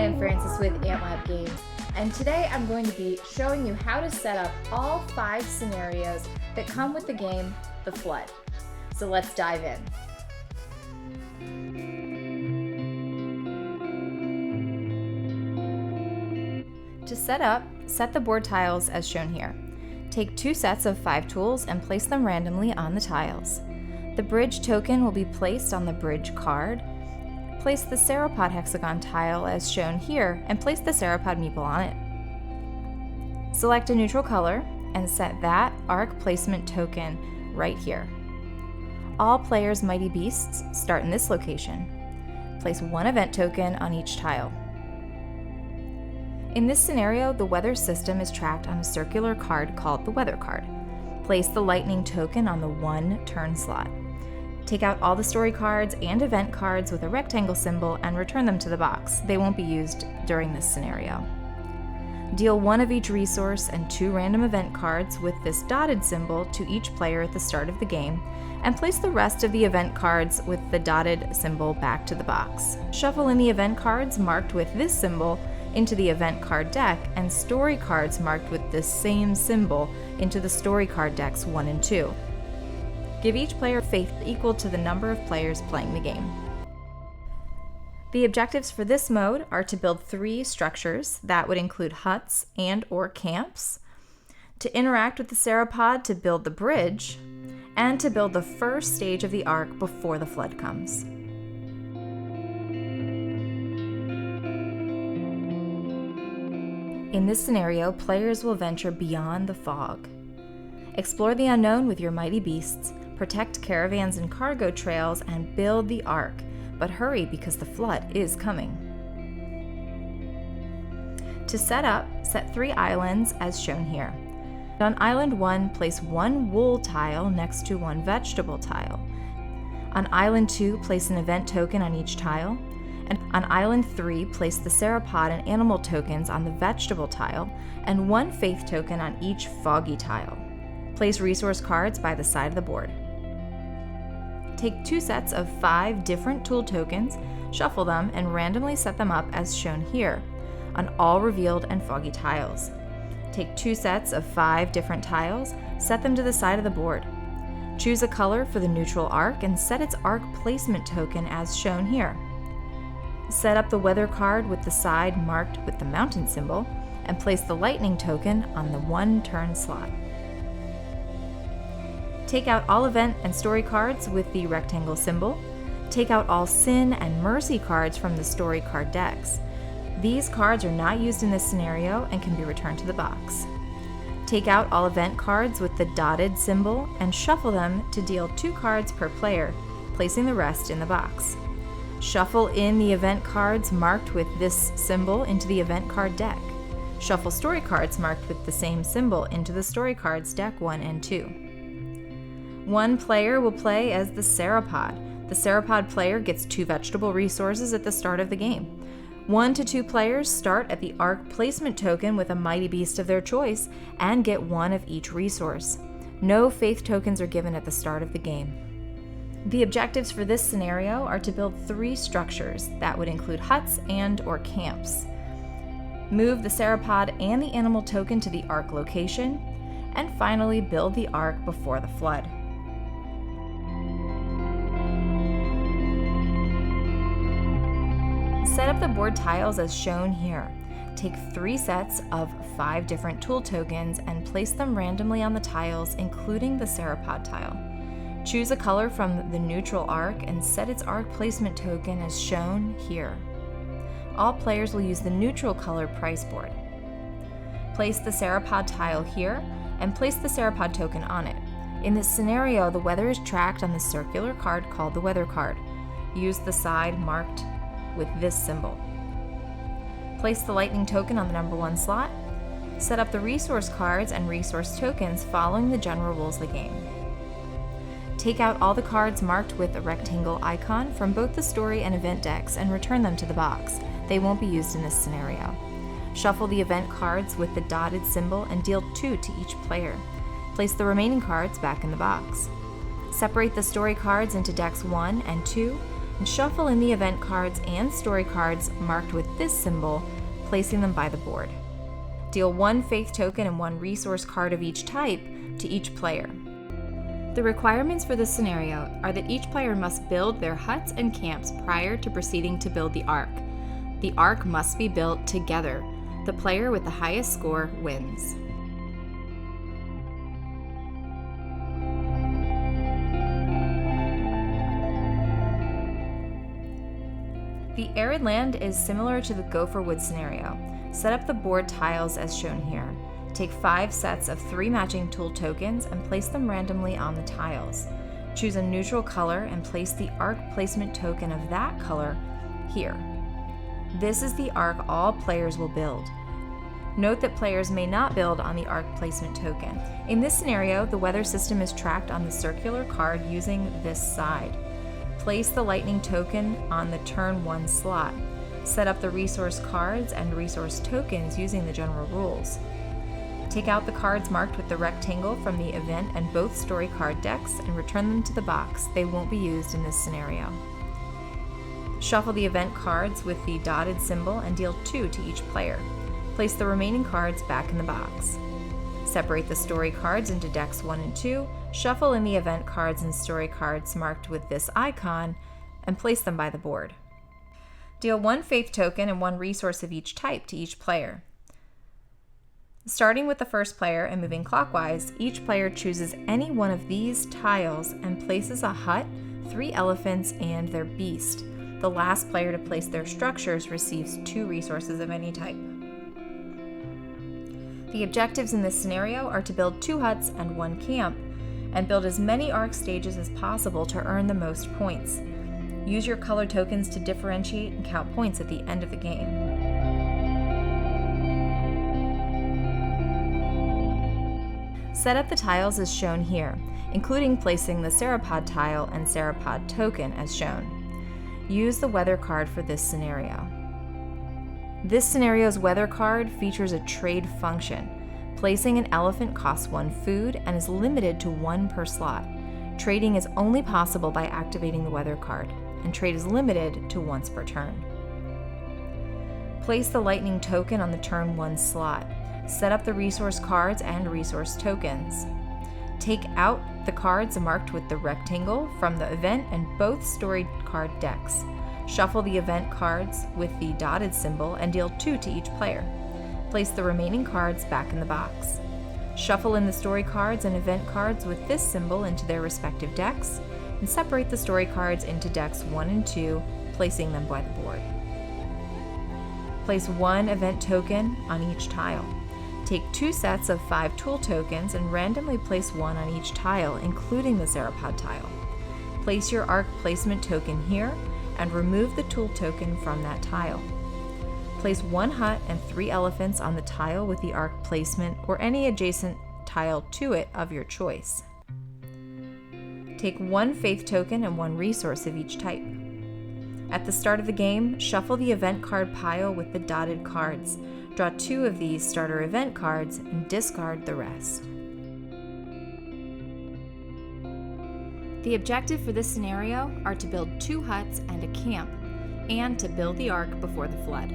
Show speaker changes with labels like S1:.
S1: am Frances with Ant Games, and today I'm going to be showing you how to set up all 5 scenarios that come with the game, The Flood. So let's dive in. To set up, set the board tiles as shown here. Take 2 sets of 5 tools and place them randomly on the tiles. The bridge token will be placed on the bridge card. Place the Sauropod hexagon tile as shown here and place the Sauropod meeple on it. Select a neutral color and set that arc placement token right here. All players' mighty beasts start in this location. Place 1 event token on each tile. In this scenario, the weather system is tracked on a circular card called the weather card. Place the lightning token on the 1 turn slot. Take out all the story cards and event cards with a rectangle symbol and return them to the box. They won't be used during this scenario. Deal 1 of each resource and 2 random event cards with this dotted symbol to each player at the start of the game, and place the rest of the event cards with the dotted symbol back to the box. Shuffle in the event cards marked with this symbol into the event card deck, and story cards marked with this same symbol into the story card decks 1 and 2. Give each player faith equal to the number of players playing the game. The objectives for this mode are to build 3 structures that would include huts and/or camps, to interact with the Sauropod to build the bridge, and to build the first stage of the arc before the flood comes. In this scenario, players will venture beyond the fog. Explore the unknown with your mighty beasts, protect caravans and cargo trails, and build the ark, but hurry because the flood is coming. To set up, set 3 islands as shown here. On Island 1, place 1 wool tile next to 1 vegetable tile. On Island 2, place an event token on each tile. And on Island 3, place the Sauropod and animal tokens on the vegetable tile, and 1 faith token on each foggy tile. Place resource cards by the side of the board. Take 2 sets of 5 different tool tokens, shuffle them, and randomly set them up as shown here, on all revealed and foggy tiles. Take 2 sets of 5 different tiles, set them to the side of the board. Choose a color for the neutral arc and set its arc placement token as shown here. Set up the weather card with the side marked with the mountain symbol, and place the lightning token on the 1 turn slot. Take out all event and story cards with the rectangle symbol. Take out all sin and mercy cards from the story card decks. These cards are not used in this scenario and can be returned to the box. Take out all event cards with the dotted symbol and shuffle them to deal 2 cards per player, placing the rest in the box. Shuffle in the event cards marked with this symbol into the event card deck. Shuffle story cards marked with the same symbol into the story cards deck 1 and 2. 1 player will play as the Sauropod. The Sauropod player gets 2 vegetable resources at the start of the game. 1 to 2 players start at the arc placement token with a mighty beast of their choice and get 1 of each resource. No faith tokens are given at the start of the game. The objectives for this scenario are to build 3 structures that would include huts and/or camps. Move the Sauropod and the animal token to the arc location, and finally build the arc before the flood. Set up the board tiles as shown here. Take 3 sets of 5 different tool tokens and place them randomly on the tiles, including the Sauropod tile. Choose a color from the neutral arc and set its arc placement token as shown here. All players will use the neutral color price board. Place the Sauropod tile here and place the Sauropod token on it. In this scenario, the weather is tracked on the circular card called the weather card. Use the side marked with this symbol. Place the lightning token on the number 1 slot. Set up the resource cards and resource tokens following the general rules of the game. Take out all the cards marked with a rectangle icon from both the story and event decks and return them to the box. They won't be used in this scenario. Shuffle the event cards with the dotted symbol and deal 2 to each player. Place the remaining cards back in the box. Separate the story cards into decks 1 and 2. and shuffle in the event cards and story cards marked with this symbol, placing them by the board. Deal 1 faith token and 1 resource card of each type to each player. The requirements for this scenario are that each player must build their huts and camps prior to proceeding to build the ark. The ark must be built together. The player with the highest score wins. The Arid Land is similar to the Gopher Wood scenario. Set up the board tiles as shown here. Take 5 sets of 3 matching tool tokens and place them randomly on the tiles. Choose a neutral color and place the ark placement token of that color here. This is the ark all players will build. Note that players may not build on the ark placement token. In this scenario, the weather system is tracked on the circular card using this side. Place the lightning token on the turn 1 slot. Set up the resource cards and resource tokens using the general rules. Take out the cards marked with the rectangle from the event and both story card decks and return them to the box. They won't be used in this scenario. Shuffle the event cards with the dotted symbol and deal 2 to each player. Place the remaining cards back in the box. Separate the story cards into decks 1 and 2, shuffle in the event cards and story cards marked with this icon, and place them by the board. Deal 1 faith token and 1 resource of each type to each player. Starting with the first player and moving clockwise, each player chooses any one of these tiles and places a hut, 3 elephants, and their beast. The last player to place their structures receives 2 resources of any type. The objectives in this scenario are to build 2 huts and 1 camp, and build as many ark stages as possible to earn the most points. Use your color tokens to differentiate and count points at the end of the game. Set up the tiles as shown here, including placing the Sauropod tile and Sauropod token as shown. Use the weather card for this scenario. This scenario's weather card features a trade function. Placing an elephant costs 1 food and is limited to 1 per slot. Trading is only possible by activating the weather card, and trade is limited to once per turn. Place the lightning token on the turn 1 slot. Set up the resource cards and resource tokens. Take out the cards marked with the rectangle from the event and both story card decks. Shuffle the event cards with the dotted symbol and deal 2 to each player. Place the remaining cards back in the box. Shuffle in the story cards and event cards with this symbol into their respective decks, and separate the story cards into decks 1 and 2, placing them by the board. Place 1 event token on each tile. Take 2 sets of 5 tool tokens and randomly place 1 on each tile, including the Sauropod tile. Place your ark placement token here and remove the tool token from that tile. Place 1 hut and 3 elephants on the tile with the ark placement or any adjacent tile to it of your choice. Take 1 faith token and 1 resource of each type. At the start of the game, shuffle the event card pile with the dotted cards. Draw 2 of these starter event cards and discard the rest. The objective for this scenario are to build 2 huts and a camp, and to build the ark before the flood.